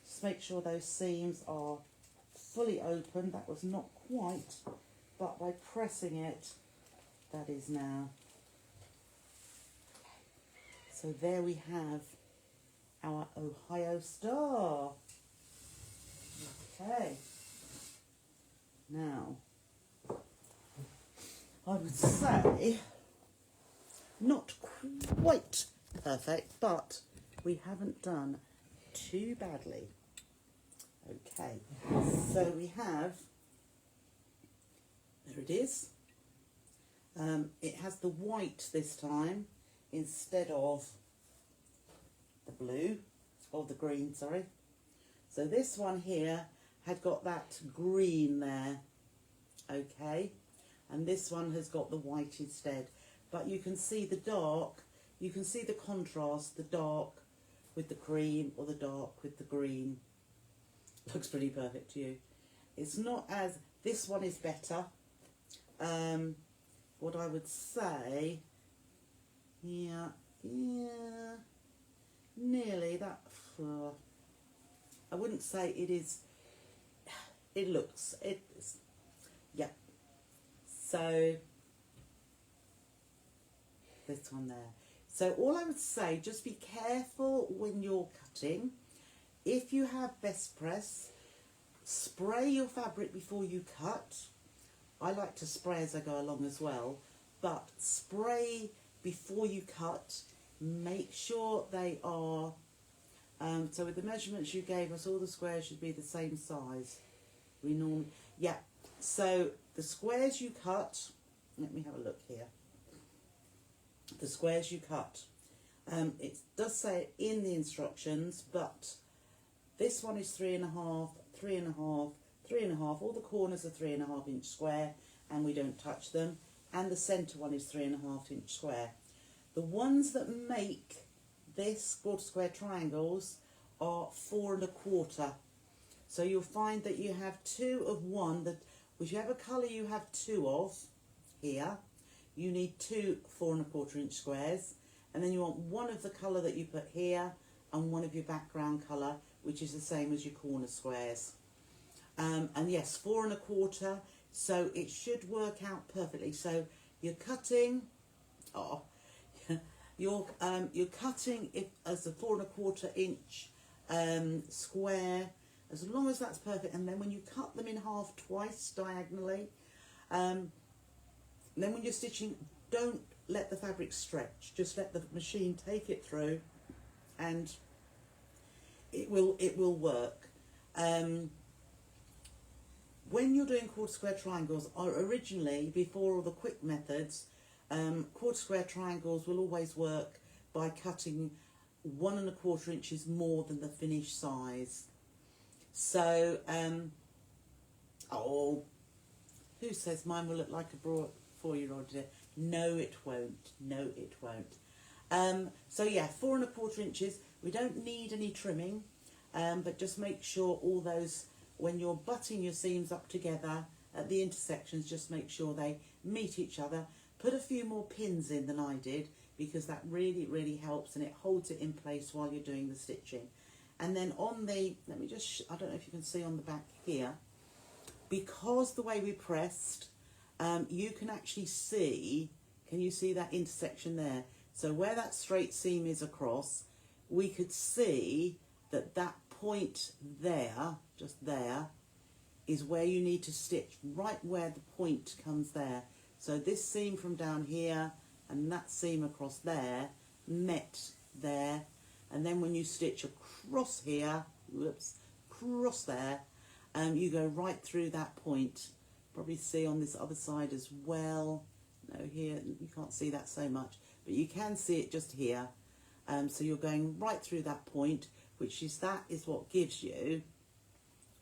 Just make sure those seams are fully open. That was not quite, but by pressing it, that is now. So there we have our Ohio star. Okay, now I would say not quite perfect, but we haven't done too badly. Okay, so we have, there it is. It has the white this time instead of the blue, or the green, sorry. So this one here had got that green there, okay, and this one has got the white instead. But you can see the dark, you can see the contrast, the dark with the cream or the dark with the green. Looks pretty perfect to you. It's not as, this one is better. What I would say, yeah, nearly that. I wouldn't say it is, it looks, it's, yeah. So, this one there. So all I would say, just be careful when you're cutting. If you have best press, spray your fabric before you cut. I like to spray as I go along as well, but spray before you cut. Make sure they are, so with the measurements you gave us, all the squares should be the same size. We normally, yeah, so the squares you cut, let me have a look here. The squares you cut, it does say it in the instructions, but this one is 3.5, 3.5, 3.5. All the corners are 3.5 inch square, and we don't touch them. And the centre one is 3.5 inch square. The ones that make this quarter square triangles are 4.25. So you'll find that you have two of one, that whichever colour you have two of here, you need two 4.25 inch squares, and then you want one of the colour that you put here and one of your background colour, which is the same as your corner squares. And yes, 4.25, so it should work out perfectly. So you're cutting, you're cutting it as a 4.25 inch square, as long as that's perfect. And then when you cut them in half twice diagonally, then when you're stitching, don't let the fabric stretch. Just let the machine take it through, and it will work. when you're doing quarter square triangles, or originally, before all the quick methods, quarter square triangles will always work by cutting 1¼ inches more than the finished size. So, oh, who says mine will look like a 4-year-old today? No, it won't. No, it won't. So yeah, 4¼ inches. We don't need any trimming, but just make sure all those, when you're butting your seams up together at the intersections, just make sure they meet each other. Put a few more pins in than I did, because that really, really helps, and it holds it in place while you're doing the stitching. And then on the, let me just, I don't know if you can see on the back here, because the way we pressed, you can actually see, can you see that intersection there? So where that straight seam is across, we could see that that point there, just there, is where you need to stitch, right where the point comes there. So this seam from down here and that seam across there met there, and then when you stitch across here, whoops, cross there, you go right through that point. Probably see on this other side as well. No, here you can't see that so much, but you can see it just here. So you're going right through that point, which is, that is what gives you,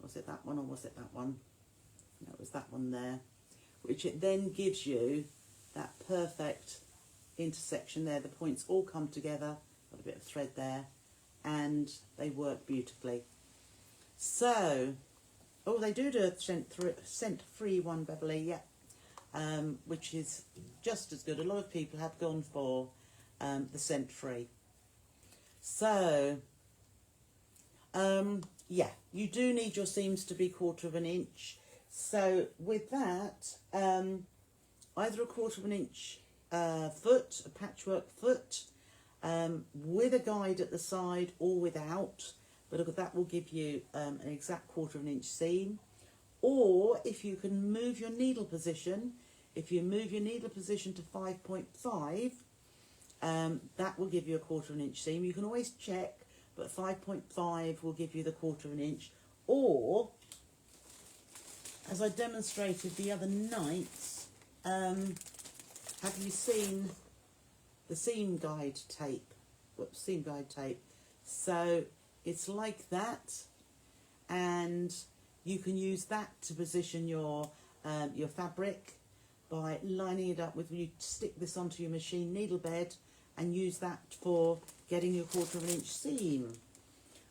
was it that one or was it that one? No, it was that one there, which it then gives you that perfect intersection there. The points all come together, got a bit of thread there, and they work beautifully. So, oh, they do a scent free one, Beverly, yeah, which is just as good. A lot of people have gone for the scent free. So, yeah, you do need your seams to be 1/4 inch. So with that, either 1/4 inch foot, a patchwork foot, with a guide at the side or without, but that will give you an exact 1/4 inch seam. Or if you can move your needle position, if you move your needle position to 5.5, that will give you a 1/4 inch seam. You can always check, but 5.5 will give you the 1/4 inch. Or, as I demonstrated the other night, have you seen the seam guide tape? Whoops, seam guide tape. So it's like that, and you can use that to position your fabric by lining it up with, you stick this onto your machine needle bed and use that for getting your 1/4 inch seam.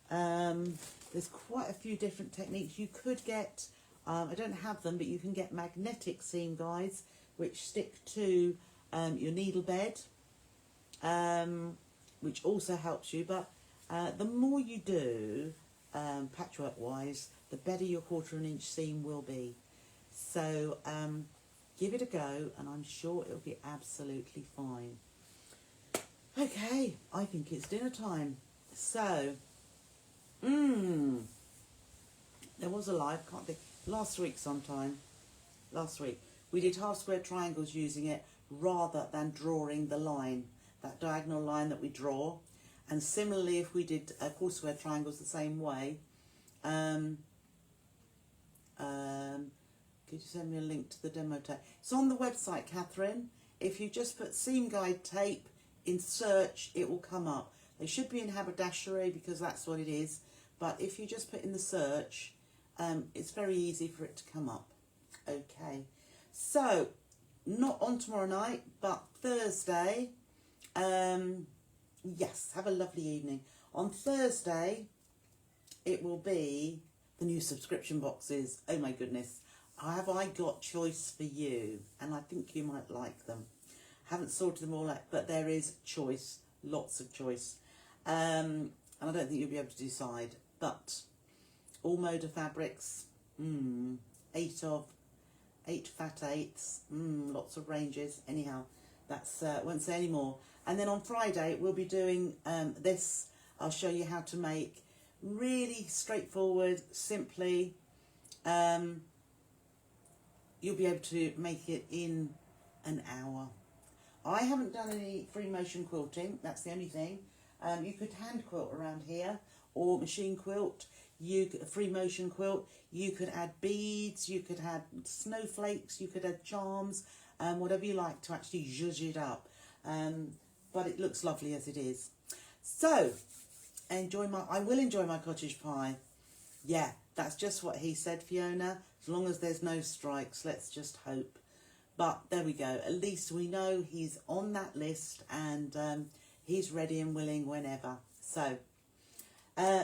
There's quite a few different techniques. You could get, I don't have them, but you can get magnetic seam guides which stick to your needle bed, which also helps you. But the more you do, patchwork wise, the better your 1/4 inch seam will be. So give it a go, and I'm sure it'll be absolutely fine. Okay, I think it's dinner time. So, there was a live, can't think, last week sometime, last week, we did half square triangles using it rather than drawing the line, that diagonal line that we draw. And similarly, if we did 1/4 square triangles the same way, could you send me a link to the demo tape? It's on the website, Catherine. If you just put seam guide tape in search, it will come up. They should be in haberdashery because that's what it is. But if you just put in the search, it's very easy for it to come up. Okay. So, not on tomorrow night, but Thursday. Yes, have a lovely evening. On Thursday, it will be the new subscription boxes. Oh my goodness. Have I got choice for you? And I think you might like them. Haven't sorted them all out, but there is choice, lots of choice. And I don't think you'll be able to decide. But all mode of fabrics, 8 fat 8s, lots of ranges. Anyhow, that's won't say any more. And then on Friday we'll be doing this. I'll show you how to make really straightforward, simply. You'll be able to make it in an hour. I haven't done any free motion quilting, that's the only thing. You could hand quilt around here or machine quilt. a free motion quilt. You could add beads, you could add snowflakes, you could add charms, whatever you like to actually zhuzh it up. But it looks lovely as it is. So, I will enjoy my cottage pie. Yeah, that's just what he said, Fiona. As long as there's no strikes, let's just hope. But there we go. At least we know he's on that list, and he's ready and willing whenever. So,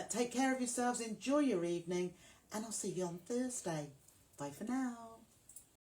take care of yourselves, enjoy your evening, and I'll see you on Thursday. Bye for now.